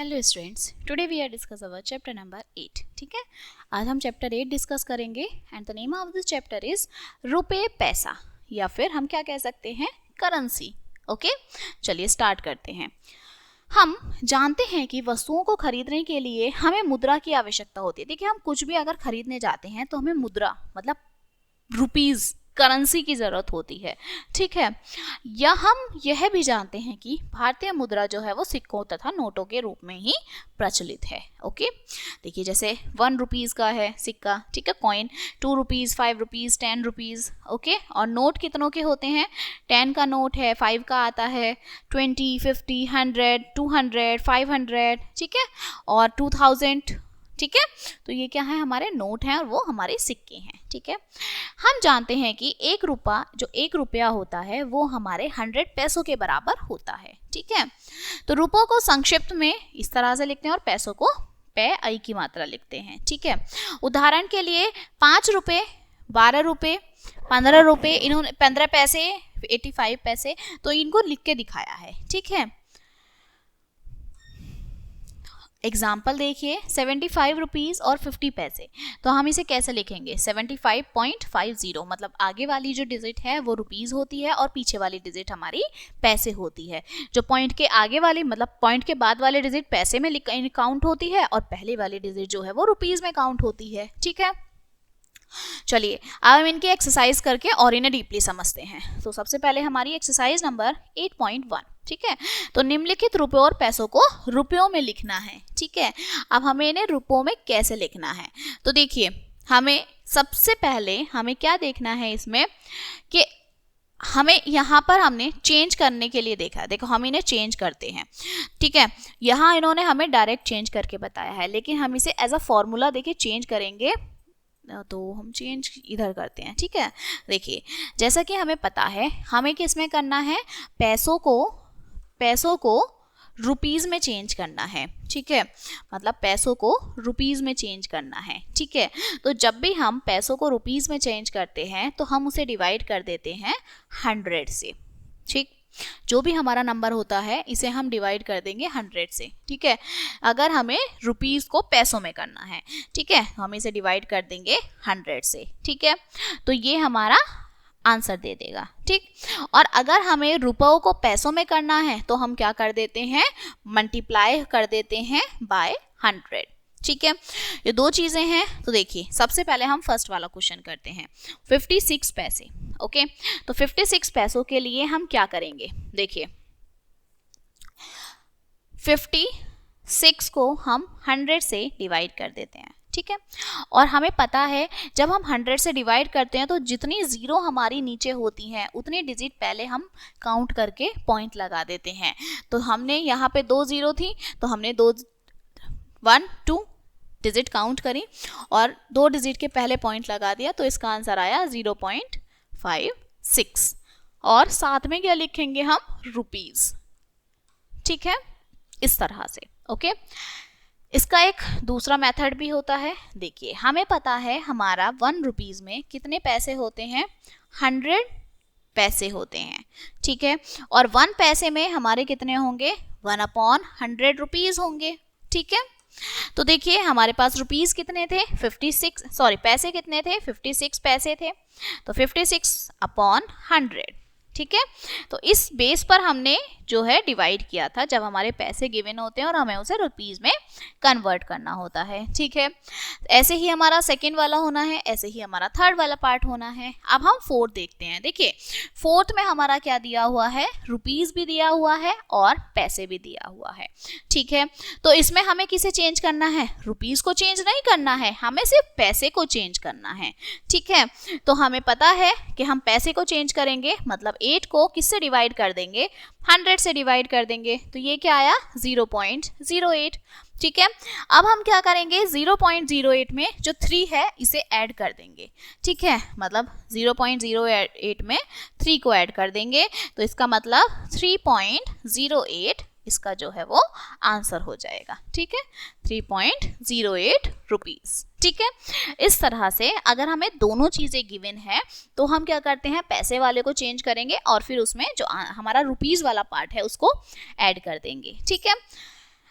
Hello students, today we are discuss our chapter number 8। ठीक है, आज हम चैप्टर 8 डिस्कस करेंगे and the name of this chapter is रुपए पैसा, या फिर हम क्या कह सकते हैं, करेंसी। ओके, चलिए स्टार्ट करते हैं। हम जानते हैं कि वस्तुओं को खरीदने के लिए हमें मुद्रा की आवश्यकता होती है। देखिए, हम कुछ भी अगर खरीदने जाते हैं तो हमें मुद्रा मतलब रुपीज करेंसी की जरूरत होती है। ठीक है, या हम यह भी जानते हैं कि भारतीय मुद्रा जो है वो सिक्कों तथा नोटों के रूप में ही प्रचलित है। ओके, देखिए जैसे 1 रुपीज का है सिक्का, ठीक है, coin, 2 rupees, 5 rupees, 10 rupees. Okay, और नोट कितनों के होते हैं? 10 का नोट है, 5 का आता है, 20, 50, 100, 200, 500, ठीक है, और 2000। ठीक है, तो ये क्या है, हमारे नोट हैं और वो हमारे सिक्के हैं। ठीक है, हम जानते हैं कि 1 रुपया होता है वो हमारे 100 पैसों के बराबर होता है। ठीक है, तो रुपयों को संक्षिप्त में इस तरह से लिखते हैं और पैसों को पै की मात्रा लिखते हैं। ठीक है, उदाहरण के लिए 5 रुपये, 12 रुपये, 15 रुपये, इन्होंने 15 पैसे, 85 पैसे, तो इनको लिख के दिखाया है। ठीक है, एग्जाम्पल देखिए, 75 रुपीज़ और 50 पैसे, तो हम इसे कैसे लिखेंगे? 75.50, मतलब आगे वाली जो डिजिट है वो रुपीज़ होती है और पीछे वाली डिजिट हमारी पैसे होती है। जो पॉइंट के आगे वाली मतलब पॉइंट के बाद वाली डिजिट पैसे में काउंट होती है और पहले वाली डिजिट जो है वो रुपीज़ में काउंट होती है। ठीक है, चलिए अब हम इनकी एक्सरसाइज करके और इन्हें डीपली समझते हैं। तो सबसे पहले हमारी एक्सरसाइज नंबर 8.1। ठीक है, तो निम्नलिखित रुपयों और पैसों को रुपयों में लिखना है। ठीक है, अब हमें इन्हें रुपयों में कैसे लिखना है? तो देखिए, हमें सबसे पहले हमें क्या देखना है इसमें कि हमें यहाँ पर हमने चेंज करने के लिए देखा। देखो, हम इन्हें चेंज करते हैं। ठीक है, यहाँ इन्होंने हमें डायरेक्ट चेंज करके बताया है, लेकिन हम इसे एज अ फॉर्मूला देखिए चेंज करेंगे, तो हम चेंज इधर करते हैं। ठीक है, देखिए जैसा कि हमें पता है हमें किस में करना है, पैसों को रुपीज में चेंज करना है। ठीक है, मतलब पैसों को रुपीज में चेंज करना है। ठीक है, तो जब भी हम पैसों को रुपीज में चेंज करते हैं तो हम उसे डिवाइड कर देते हैं 100 से। ठीक, जो भी हमारा नंबर होता है इसे हम डिवाइड कर देंगे 100 से। ठीक है, अगर हमें रुपीस को पैसों में करना है, ठीक है, हम इसे डिवाइड कर देंगे 100 से। ठीक है, तो ये हमारा आंसर दे देगा। ठीक, और अगर हमें रुपयों को पैसों में करना है तो हम क्या कर देते हैं, मल्टीप्लाई कर देते हैं बाय 100। ठीक है, ये दो चीजें हैं। तो देखिए, सबसे पहले हम फर्स्ट वाला क्वेश्चन करते हैं, 56 पैसे। ओके, तो 56 पैसों के लिए हम क्या करेंगे? देखिए, 56 को हम 100 से डिवाइड कर देते हैं। ठीक है, और हमें पता है जब हम 100 से डिवाइड करते हैं तो जितनी जीरो हमारी नीचे होती हैं उतनी डिजिट पहले हम काउंट करके पॉइंट लगा देते हैं। तो हमने यहाँ पे 2 जीरो थी, तो हमने 1 2 डिजिट काउंट करी और 2 डिजिट के पहले पॉइंट लगा दिया, तो इसका आंसर आया 0.56। और साथ में क्या लिखेंगे हम? रुपीज। ठीक है, इस तरह से। ओके, इसका एक दूसरा मेथड भी होता है। देखिए, हमें पता है हमारा 1 रुपीज में कितने पैसे होते हैं? 100 पैसे होते हैं। ठीक है, और 1 पैसे में हमारे कितने होंगे? 1/100 रुपीज होंगे। ठीक है, तो देखिए हमारे पास रुपीज कितने थे? 56, सॉरी पैसे कितने थे? 56 पैसे थे, तो 56/100। ठीक है, तो इस बेस पर हमने जो है डिवाइड किया था जब हमारे पैसे गिवन होते हैं और हमें उसे रुपीज में कन्वर्ट करना होता है। ठीक है, ऐसे ही हमारा सेकंड वाला होना है, ऐसे ही हमारा थर्ड वाला पार्ट होना है। अब हम फोर्थ देखते हैं। देखिए, फोर्थ में हमारा क्या दिया हुआ है? रुपीज भी दिया हुआ है और पैसे भी दिया हुआ है। ठीक है, तो इसमें हमें किसे चेंज करना है? रुपीज को चेंज नहीं करना है, हमें सिर्फ पैसे को चेंज करना है। ठीक है, तो हमें पता है कि हम पैसे को चेंज करेंगे, मतलब 8 को किससे डिवाइड कर देंगे? 100 से डिवाइड कर देंगे, तो ये क्या आया? 0.08। ठीक है, अब हम क्या करेंगे? 0.08 में जो 3 है इसे ऐड कर देंगे। ठीक है, मतलब 0.08 में 3 को ऐड कर देंगे, तो इसका मतलब 3.08 इसका जो है वो आंसर हो जाएगा। ठीक है, 3.08 रुपीज। ठीक है, इस तरह से अगर हमें दोनों चीजें गिवन है तो हम क्या करते हैं? पैसे वाले को चेंज करेंगे और फिर उसमें जो हमारा रुपीज वाला पार्ट है उसको ऐड कर देंगे। ठीक है,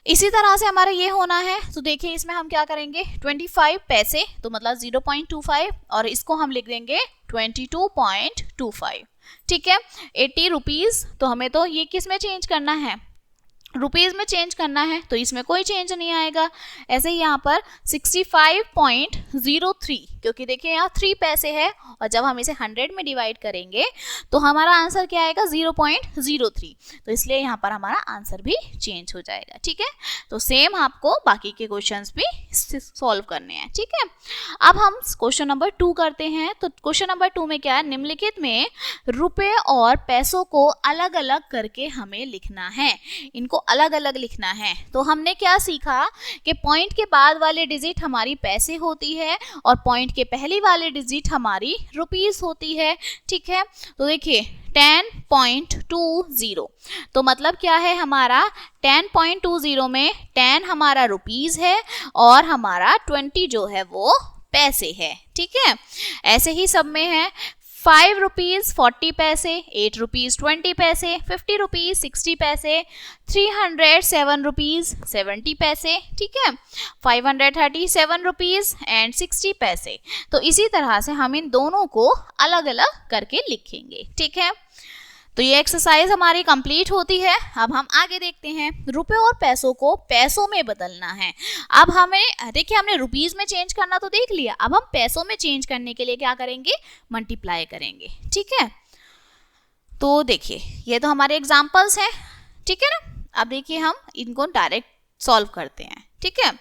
इसी तरह से हमारा ये होना है, तो देखिए इसमें हम क्या करेंगे 25 पैसे, तो मतलब 0.25, और इसको हम लिख देंगे 22.25, ठीक है। 80 रुपीज, तो हमें तो ये किस में चेंज करना है, रुपीज में चेंज करना है, तो इसमें कोई चेंज नहीं आएगा। ऐसे ही यहाँ पर 65.03, क्योंकि देखिए यहाँ 3 पैसे है, और जब हम इसे 100 में डिवाइड करेंगे तो हमारा आंसर क्या आएगा 0.03, तो इसलिए यहाँ पर हमारा आंसर भी चेंज हो जाएगा, ठीक है। तो सेम आपको बाकी के क्वेश्चंस भी सॉल्व करने हैं, ठीक है। अब हम क्वेश्चन नंबर 2 करते हैं। तो क्वेश्चन नंबर 2 में क्या है, निम्नलिखित में रुपए और पैसों को अलग अलग करके हमें लिखना है, इनको अलग अलग लिखना है। तो हमने क्या सीखा कि पॉइंट के बाद वाले डिजिट हमारी पैसे होती है और पॉइंट के पहली वाले डिजिट हमारी रुपीस होती है, ठीक है। तो देखिए 10.20, तो मतलब क्या है हमारा 10.20 में 10 हमारा रुपीस है और हमारा 20 जो है वो पैसे है, ठीक है। ऐसे ही सब में है 5 रुपीज 40 पैसे, 8 रुपीज 20 पैसे, 50 रुपीज 60 पैसे, 307 रुपीज 70 पैसे, ठीक है, 537 रुपीज एंड 60 पैसे। तो इसी तरह से हम इन दोनों को अलग अलग करके लिखेंगे, ठीक है। तो ये एक्सरसाइज हमारी कंप्लीट होती है। अब हम आगे देखते हैं, रुपए और पैसों को पैसों में बदलना है। अब हमें देखिए हमने रुपीस में चेंज करना तो देख लिया, अब हम पैसों में चेंज करने के लिए क्या करेंगे, मल्टीप्लाई करेंगे, ठीक है। तो देखिए ये तो हमारे एग्जाम्पल्स हैं, ठीक है ना। अब देखिए हम इनको डायरेक्ट सॉल्व करते हैं, ठीक है।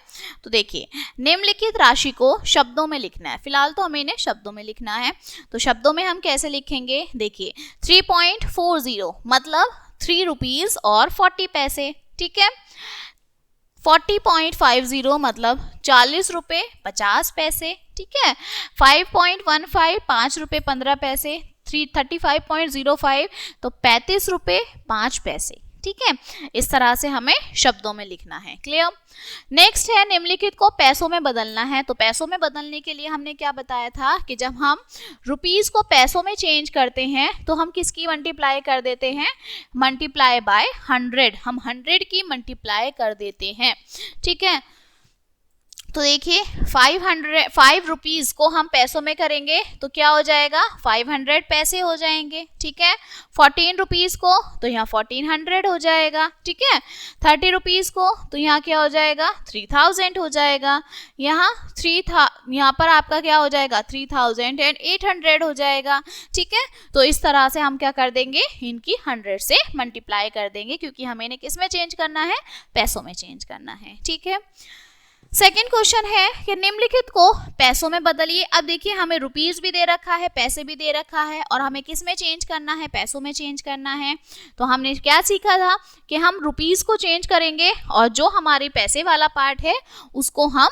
तो देखिए निम्नलिखित राशि को शब्दों में लिखना है, फिलहाल तो हमें इन्हें शब्दों में लिखना है। तो शब्दों में हम कैसे लिखेंगे, देखिए 3.40 मतलब 3 रुपीज और 40 पैसे, ठीक है। 40.50 मतलब 40 रुपए 50 पैसे, ठीक है। 5.15 5 रुपए 15 पैसे, 35.05 तो 35 रुपए 5 पैसे, ठीक है। इस तरह से हमें शब्दों में लिखना है, क्लियर। नेक्स्ट है निम्नलिखित को पैसों में बदलना है। तो पैसों में बदलने के लिए हमने क्या बताया था कि जब हम रुपीस को पैसों में चेंज करते हैं तो हम किसकी मल्टीप्लाई कर देते हैं, मल्टीप्लाई बाय 100, हम 100 की मल्टीप्लाई कर देते हैं, ठीक है। तो देखिए 5 रुपीज को हम पैसों में करेंगे तो क्या हो जाएगा 500 पैसे हो जाएंगे, ठीक है। 14 रुपीज को तो यहाँ 1400 हो जाएगा, ठीक है। 30 रुपीज को तो यहाँ क्या हो जाएगा 3000 हो जाएगा, यहाँ पर आपका क्या हो जाएगा 3800 हो जाएगा, ठीक है। तो इस तरह से हम क्या कर देंगे, इनकी 100 से मल्टीप्लाई कर देंगे, क्योंकि हमें इन्हें किस में चेंज करना है, पैसों में चेंज करना है, ठीक है। सेकेंड क्वेश्चन है कि निम्नलिखित को पैसों में बदलिए। अब देखिए हमें रुपीस भी दे रखा है, पैसे भी दे रखा है, और हमें किस में चेंज करना है, पैसों में चेंज करना है। तो हमने क्या सीखा था कि हम रुपीस को चेंज करेंगे और जो हमारे पैसे वाला पार्ट है उसको हम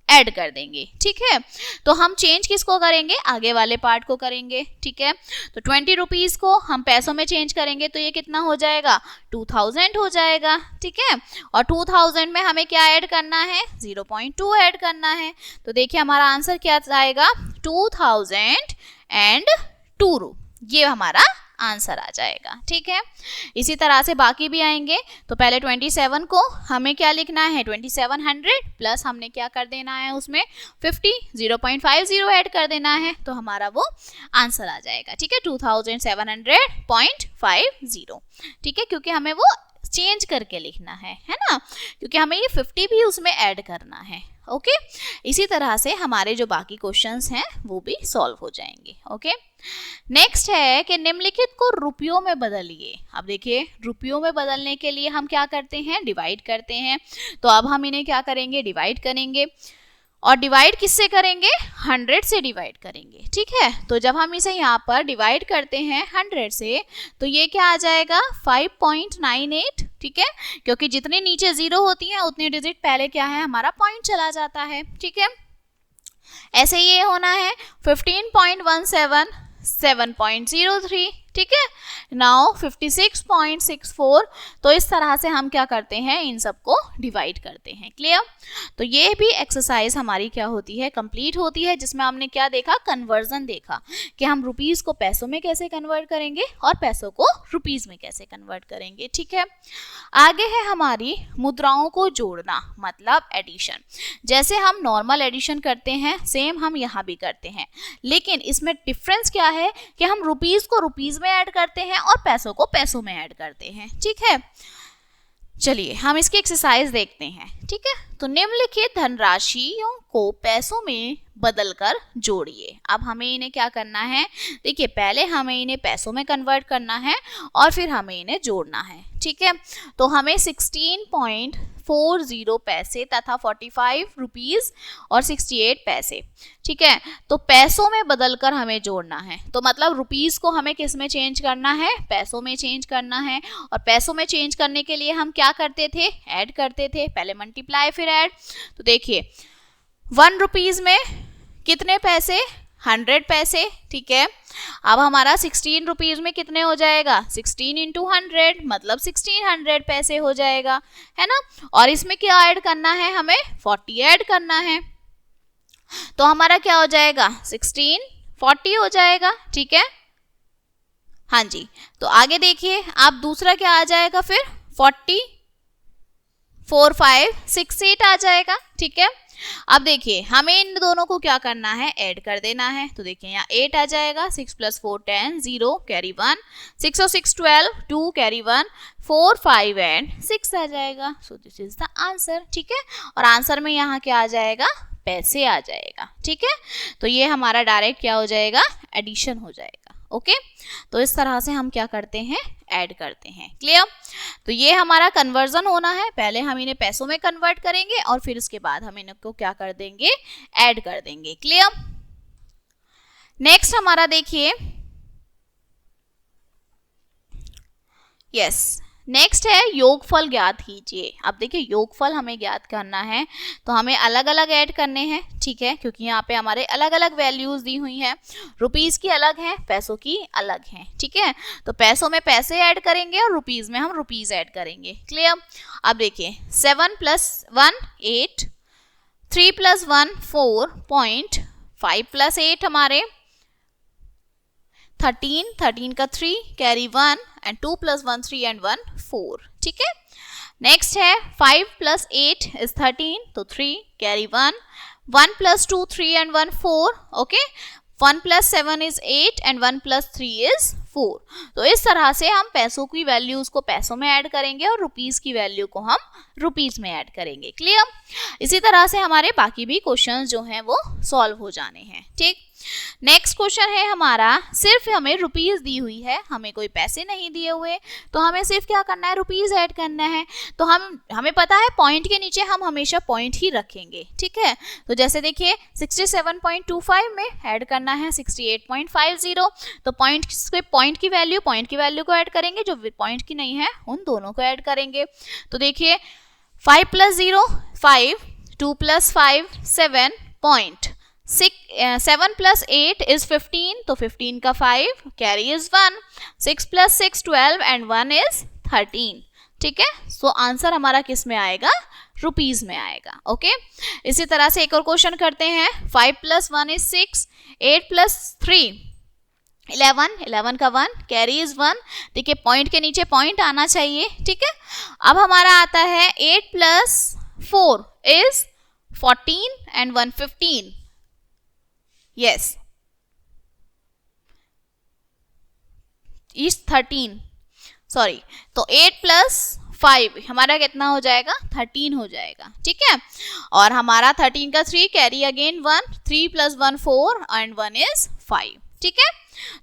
ऐड कर देंगे, ठीक है। तो हम चेंज किसको करेंगे, आगे वाले पार्ट को करेंगे, ठीक है। तो 20 रुपीज को हम पैसों में चेंज करेंगे तो ये कितना हो जाएगा 2000 हो जाएगा, ठीक है। और 2000 में हमें क्या ऐड करना है, 0.2 ऐड करना है। तो देखिए हमारा आंसर क्या आएगा 2002, ये हमारा आंसर आ जाएगा, ठीक है। इसी तरह से बाकी भी आएंगे। तो पहले 27 को हमें क्या लिखना है 2700 प्लस हमने क्या कर देना है उसमें 0.50 ऐड कर देना है, तो हमारा वो आंसर आ जाएगा, ठीक है 2700.50, ठीक है। क्योंकि हमें वो चेंज करके लिखना है ना, क्योंकि हमें ये 50 भी उसमें ऐड करना है, ओके। इसी तरह से हमारे जो बाकी क्वेश्चंस हैं वो भी सॉल्व हो जाएंगे, ओके। नेक्स्ट है कि निम्नलिखित को रुपयों में बदलिए। अब देखिए रुपयों में बदलने के लिए हम क्या करते हैं, डिवाइड करते हैं। तो अब हम इन्हें क्या करेंगे, डिवाइड करेंगे, और डिवाइड किससे करेंगे 100 से डिवाइड करेंगे, ठीक है। तो जब हम इसे यहाँ पर डिवाइड करते हैं 100 से तो ये क्या आ जाएगा 5.98, ठीक है। क्योंकि जितने नीचे 0 होती हैं उतने डिजिट पहले क्या है हमारा पॉइंट चला जाता है, ठीक है। ऐसे ये होना है 15.17 7.03, ठीक है। नाउ 56.64, तो इस तरह से हम क्या करते हैं, इन सबको डिवाइड करते हैं। क्लियर। तो ये भी एक्सरसाइज हमारी क्या होती है, कंप्लीट होती है, जिसमें हमने क्या देखा, कन्वर्जन देखा कि हम रुपीस को पैसों में कैसे कन्वर्ट करेंगे और पैसों को रुपीस में कैसे कन्वर्ट करेंगे। ठीक है। आगे है हमारी मुद्राओं को जोड़ना, मतलब एडिशन। जैसे हम नॉर्मल एडिशन करते हैं, सेम हम यहाँ भी करते हैं, लेकिन इसमें डिफरेंस क्या है कि हम रुपीस को रुपीस में ऐड करते हैं और पैसों को पैसों में ऐड करते हैं। ठीक है। चलिए हम इसकी एक्सरसाइज देखते हैं। ठीक है। तो निम्नलिखित धनराशियों को पैसों में बदलकर जोड़िए। अब हमें इन्हें क्या करना है, देखिए पहले हमें इन्हें पैसों में कन्वर्ट करना है और फिर हमें इन्हें जोड़ना है। ठीक है। तो हमें 16.40 पैसे तथा 45 रुपीस और 68 पैसे, ठीक है, तो पैसों में बदलकर हमें जोड़ना है। तो मतलब रुपीस को हमें किस में चेंज करना है, पैसों में चेंज करना है। और पैसों में चेंज करने के लिए हम क्या करते थे, ऐड करते थे, पहले मल्टीप्लाई फिर ऐड। तो देखिए 1 रुपीज में कितने पैसे, 100 पैसे। ठीक है। अब हमारा 16 रुपीज में कितने हो जाएगा, 16 इंटू 100 मतलब 1600 पैसे हो जाएगा, है ना। और इसमें क्या ऐड करना है, हमें 40 ऐड करना है। तो हमारा क्या हो जाएगा, 1640 हो जाएगा। ठीक है। हाँ जी। तो आगे देखिए आप दूसरा क्या आ जाएगा, फिर 40 4568 आ जाएगा। ठीक है। अब देखिए हमें इन दोनों को क्या करना है, ऐड कर देना है। तो देखिए यहाँ 8 आ जाएगा, 6 + 4 10, 0 कैरी 1, 6 और 6 12, 2 कैरी 1, 4 5 एंड 6 आ जाएगा। So this is the answer. ठीक है। और आंसर में यहाँ क्या आ जाएगा, पैसे आ जाएगा। ठीक है। तो ये हमारा डायरेक्ट क्या हो जाएगा, एडिशन हो जाएगा। ओके। तो इस तरह से हम क्या करते हैं, ऐड करते हैं। क्लियर। तो ये हमारा कन्वर्जन होना है, पहले हम इन्हें पैसों में कन्वर्ट करेंगे और फिर उसके बाद हम इनको क्या कर देंगे, ऐड कर देंगे। क्लियर। नेक्स्ट हमारा देखिए, यस, नेक्स्ट है योगफल ज्ञात कीजिए। अब देखिए योगफल हमें ज्ञात करना है, तो हमें अलग अलग ऐड करने हैं। ठीक है। क्योंकि यहाँ पे हमारे अलग अलग वैल्यूज दी हुई हैं, रुपीस की अलग है, पैसों की अलग है। ठीक है। तो पैसों में पैसे ऐड करेंगे और रुपीस में हम रुपीस ऐड करेंगे। क्लियर। अब देखिए 7 + 1 8, 3 + 1 4, 5 + 8 हमारे 13, 13 का 3 कैरी 1 एंड 2 + 1 3 एंड 1 4। ठीक है। नेक्स्ट है 5 + 8 इज 13, तो 3 carry 1, 1 + 2 3 and 1 4। Okay. 1 + 7 is 8 and 1 + 3 is 4। तो इस तरह से हम पैसों की वैल्यूज को पैसों में ऐड करेंगे और रुपीस की वैल्यू को हम रुपीस में ऐड करेंगे। क्लियर। इसी तरह से हमारे बाकी भी क्वेश्चंस जो हैं वो सॉल्व हो जाने हैं। ठीक। नेक्स्ट क्वेश्चन है हमारा, सिर्फ हमें रुपीस दी हुई है, हमें कोई पैसे नहीं दिए हुए, तो हमें सिर्फ क्या करना है, रुपीस ऐड करना है। तो हमें पता है पॉइंट के नीचे हम हमेशा पॉइंट ही रखेंगे। ठीक है। तो जैसे देखिए 67.25 में ऐड करना है 68.50, तो पॉइंट की वैल्यू को ऐड करेंगे, जो पॉइंट की नहीं है उन दोनों को ऐड करेंगे। तो देखिए 5 + 0 5, 2 + 5 7, 7 + 8 इज 15, तो 15 का 5 कैरी इज 1, 6 + 6 12 एंड 1 इज 13। ठीक है। सो आंसर हमारा किस में आएगा, रुपीस में आएगा। ओके। इसी तरह से एक और क्वेश्चन करते हैं, 5 + 1 इज 6, 8 + 3 11, 11 का 1 कैरी इज 1। देखिए पॉइंट के नीचे पॉइंट आना चाहिए। ठीक है। अब हमारा आता है 8 + 4 is 14 and 1 15। Yes, is 13, sorry. तो 8 + 5 हमारा कितना हो जाएगा, 13 हो जाएगा। ठीक है। और हमारा 13 का 3 कैरी अगेन 1, 3 + 1 4 एंड 1 इज 5। ठीक है।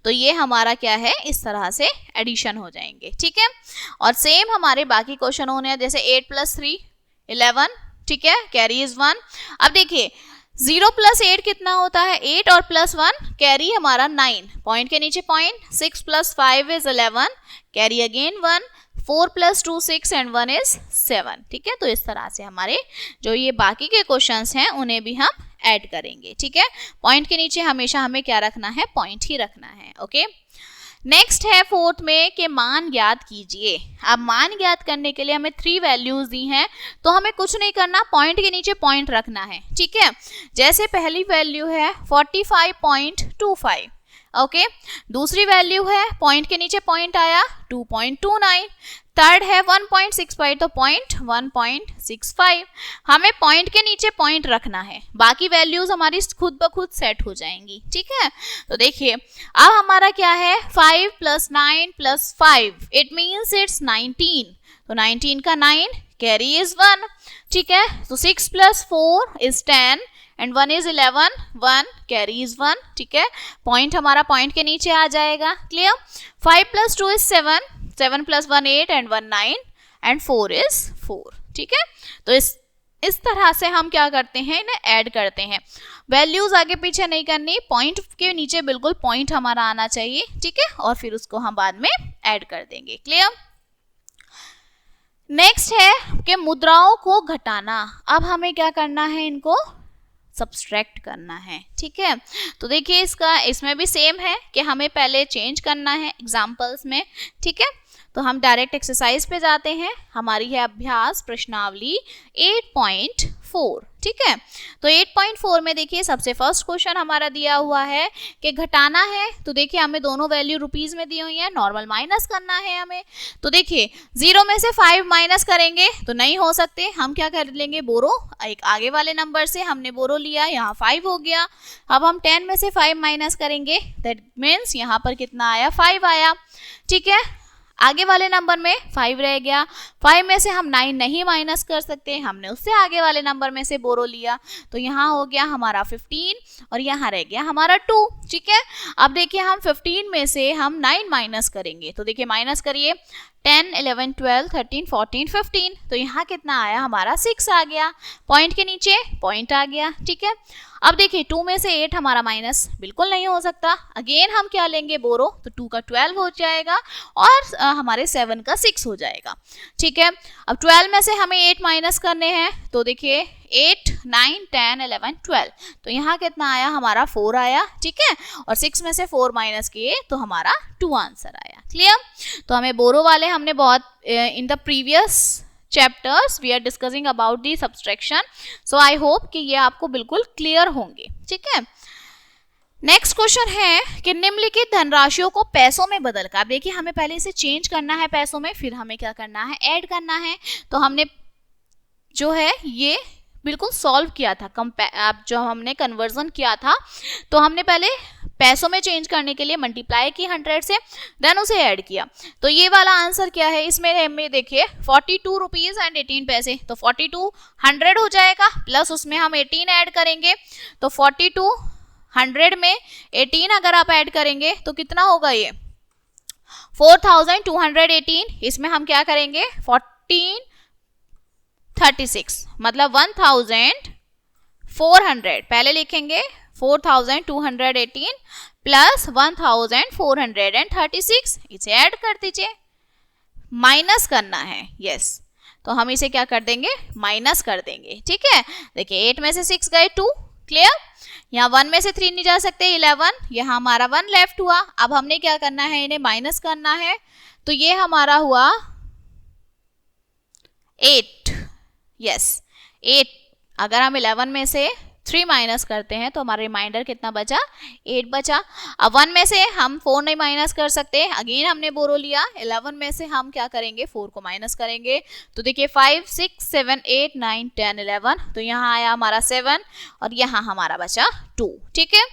तो ये हमारा क्या है, इस तरह से एडिशन हो जाएंगे। ठीक है। और सेम हमारे बाकी क्वेश्चन होने हैं, जैसे 8 + 3 11, ठीक है, कैरी इज 1। अब देखिए 0 + 8 कितना होता है, 8 और +1 कैरी हमारा 9, पॉइंट के नीचे point, 6 + 5 is 11 carry again 1, 4 + 2 6 and 1 is 7। ठीक है। तो इस तरह से हमारे जो ये बाकी के क्वेश्चंस हैं उन्हें भी हम ऐड करेंगे। ठीक है। पॉइंट के नीचे हमेशा हमें क्या रखना है, पॉइंट ही रखना है। ओके। नेक्स्ट है फोर्थ में कि मान ज्ञात कीजिए। अब मान ज्ञात करने के लिए हमें 3 वैल्यूज दी हैं, तो हमें कुछ नहीं करना, पॉइंट के नीचे पॉइंट रखना है, ठीक है। जैसे पहली वैल्यू है 45.25, ओके। दूसरी वैल्यू है, पॉइंट के नीचे पॉइंट आया 2.29, थर्ड है 1.65, तो पॉइंट 1.65। हमें पॉइंट के नीचे पॉइंट रखना है, बाकी वैल्यूज हमारी खुद ब खुद सेट हो जाएंगी, ठीक है। तो देखिए अब हमारा क्या है, 5 + 9 + 5, इट मीन्स इट्स 19, तो 19 का 9, कैरी इज 1, ठीक है। तो 6 + 4 is 10 and 1 is 11, 1 carry is 1, ठीक है। पॉइंट हमारा पॉइंट के नीचे आ जाएगा, clear. 5 + 2 is 7, 7 + 1 8 and 1 9 and 4 is 4, ठीक है। तो इस तरह से हम क्या करते हैं, इन्हें ऐड करते हैं। वैल्यूज आगे पीछे नहीं करनी, पॉइंट के नीचे बिल्कुल पॉइंट हमारा आना चाहिए, ठीक है, और फिर उसको हम बाद में ऐड कर देंगे, क्लियर। नेक्स्ट है कि मुद्राओं को घटाना। अब हमें क्या करना है, इनको सब्सट्रैक्ट करना है, ठीक है। तो देखिए इसमें भी सेम है कि हमें पहले चेंज करना है एग्जाम्पल्स में, ठीक है। तो हम डायरेक्ट एक्सरसाइज पे जाते हैं, हमारी है अभ्यास प्रश्नावली 8.4, ठीक है। तो 8.4 में देखिए सबसे फर्स्ट क्वेश्चन हमारा दिया हुआ है कि घटाना है। तो देखिए हमें दोनों वैल्यू रुपीज में दी हुई है, नॉर्मल माइनस करना है हमें। तो देखिए 0 में से 5 माइनस करेंगे तो नहीं हो सकते, हम क्या कर लेंगे, बोरो, एक आगे वाले नंबर से हमने बोरो लिया, यहाँ 5 हो गया। अब हम 10 में से 5 माइनस करेंगे, दैट मीन्स यहाँ पर कितना आया, 5 आया, ठीक है। आगे वाले नंबर में 5 रह गया, 5 में से हम 9 नहीं माइनस कर सकते, हमने उससे आगे वाले नंबर में से बोरो लिया, तो यहाँ हो गया हमारा 15 और यहाँ रह गया हमारा 2, ठीक है। अब देखिए हम 15 में से हम 9 माइनस करेंगे, तो देखिए माइनस करिए, 10 11 12 13 14 15, तो यहाँ कितना आया हमारा 6 आ गया, पॉइंट के नीचे पॉइंट आ गया, ठीक है। अब देखिए 2 में से 8 हमारा माइनस बिल्कुल नहीं हो सकता, अगेन हम क्या लेंगे, बोरो, तो 2 का 12 हो जाएगा और हमारे 7 का 6 हो जाएगा, ठीक है। अब 12 में से हमें 8 माइनस करने हैं, तो देखिए 8 9 10 11 12, तो यहाँ कितना आया हमारा 4 आया, ठीक है। और 6 में से 4 माइनस किए तो हमारा 2 आंसर आया, क्लियर। तो हमें बोरो वाले हमने बहुत in the previous chapters we are discussing about the subtraction, so I hope कि ये आपको बिल्कुल क्लियर होंगे, ठीक है। नेक्स्ट क्वेश्चन है कि निम्नलिखित धनराशियों को पैसों में बदलकर, अब देखिए हमें पहले इसे चेंज करना है पैसों में, फिर हमें क्या करना है, ऐड करना है। तो हमने जो है ये बिल्कुल सॉल्व किया था, अब जो हमने कन्वर्जन किया था, तो हमने पहले पैसों में चेंज करने के लिए मल्टीप्लाई की 100 से, देन उसे ऐड किया। तो ये वाला आंसर क्या है, इसमें हमें देखिए 42 रुपीज एंड 18 पैसे, तो 42 100 हो जाएगा, प्लस उसमें हम 18 ऐड करेंगे, तो 42 100 में 18 अगर आप ऐड करेंगे तो कितना होगा, ये 4218, इसमें हम क्या करेंगे 1436, मतलब 1400 पहले लिखेंगे, 4218 प्लस 1436, इसे ऐड कर दीजिए, माइनस करना है, यस। तो हम इसे क्या कर देंगे, माइनस कर देंगे, ठीक है। देखिए 8 में से 6 गए 2, क्लियर। यहाँ 1 में से 3 नहीं जा सकते, 11, यहाँ हमारा 1 लेफ्ट हुआ। अब हमने क्या करना है, इन्हें माइनस करना है, तो ये हमारा हुआ 8, यस 8। अगर हम 11 में से 3 माइनस करते हैं तो हमारा रिमाइंडर कितना बचा, 8 बचा। अब 1 में से हम 4 नहीं माइनस कर सकते, अगेन हमने बोरो लिया, 11 में से हम क्या करेंगे, 4 को माइनस करेंगे, तो देखिए 5 6 7 8 9 10 11, तो यहाँ आया हमारा 7 और यहाँ हमारा बचा 2, ठीक है।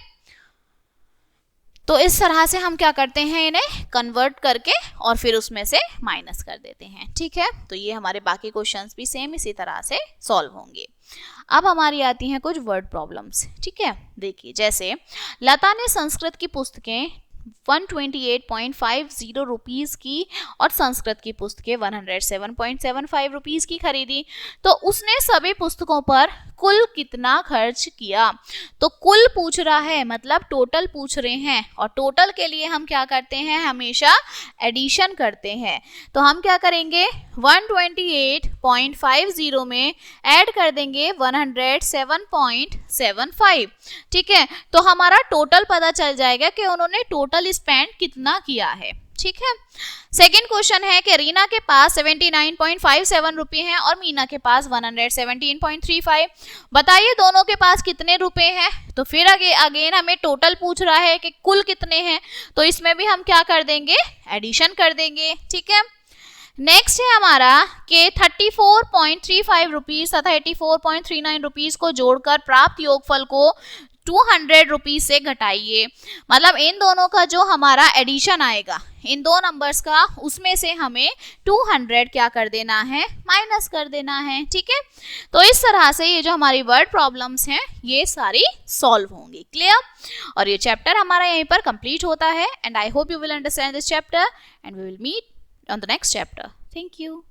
तो इस तरह से हम क्या करते हैं, इन्हें कन्वर्ट करके और फिर उसमें से माइनस कर देते हैं, ठीक है। तो ये हमारे बाकी क्वेश्चंस भी सेम इसी तरह से सॉल्व होंगे। अब हमारी आती हैं कुछ वर्ड प्रॉब्लम्स, ठीक है। देखिए जैसे लता ने संस्कृत की पुस्तकें 128.50 रुपीज़ की और संस्कृत की पुस्तकें 107.75 रुपीज़ की खरीदी, तो उसने सभी पुस्तकों पर कुल कितना खर्च किया। तो कुल पूछ रहा है, मतलब टोटल पूछ रहे हैं, और टोटल के लिए हम क्या करते हैं, हमेशा एडिशन करते हैं। तो हम क्या करेंगे, 128.50 में ऐड कर देंगे 107.75, ठीक है। तो हमारा टोटल पता चल जाएगा कि उन्होंने टोटल स्पेंड कितना किया है। ठीक है। सेकेंड क्वेश्चन है कि रीना के पास 79.57 रुपए हैं और मीना के पास 117.35। बताइए दोनों के पास कितने रुपए हैं। तो फिर अगेन हमें टोटल पूछ रहा है कि कुल कितने हैं, तो इसमें भी हम क्या कर देंगे, एडिशन कर देंगे। ठीक है। नेक्स्ट है हमारा कि 34.35 रुपीज तथा 84.39 रुपीज को जोड़कर प्राप्त योगफल को 200 रुपीज से घटाइए। मतलब इन दोनों का जो हमारा एडिशन आएगा इन दो नंबर्स का, उसमें से हमें 200 क्या कर देना है, माइनस कर देना है। ठीक है। तो इस तरह से ये जो हमारी वर्ड प्रॉब्लम्स हैं ये सारी सॉल्व होंगी। क्लियर। और ये चैप्टर हमारा यहीं पर कंप्लीट होता है। And I hope you will understand this chapter and we will meet on the next chapter. Thank you.